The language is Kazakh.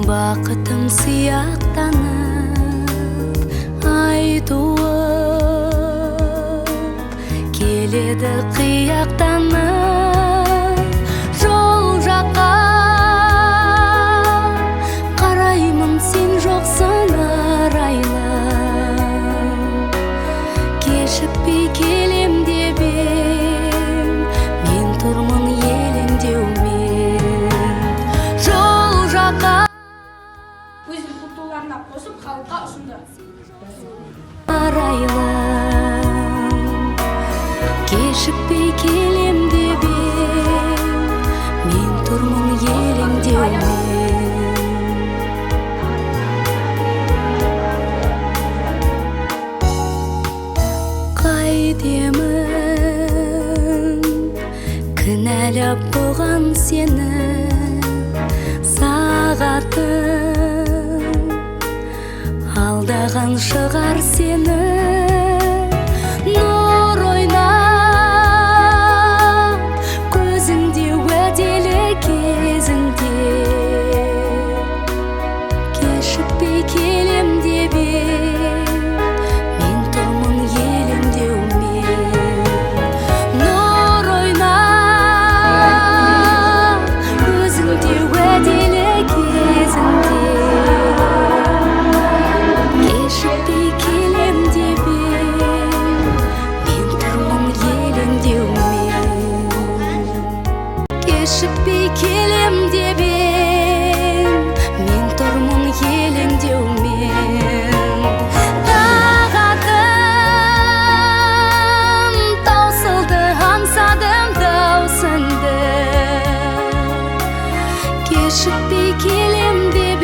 Бақытым сияқтанып айтуып келеді қияқтанып жол жаққа қараймын, сен жоқсың арайлы. Кешікпей келем деп ең, мен тұрмын елеңдеумен жол жаққа. Өзінің құттықтауларына қосып халыққа ұсынды. Арайлы, кешікпей келем деп ең, мен тұрмын елеңдеумен. Қайтемін кінәлап бұған сені, сағатым алдаған шығар сені. Нұр ойнап көзіңде уәделі кезіңде, кешікпей келем деп ең, мен тұрмын елеңдеумен. Нұр ойнап көзіңде уәделі кезіңде, кешікпей келем деп ең, мен тұрмын елеңдеумен. Кешікпей келем деп ең, мен тұрмын елеңдеумен. Тағатым таусылды, аңсадым даусыңды, кешікпей келем деп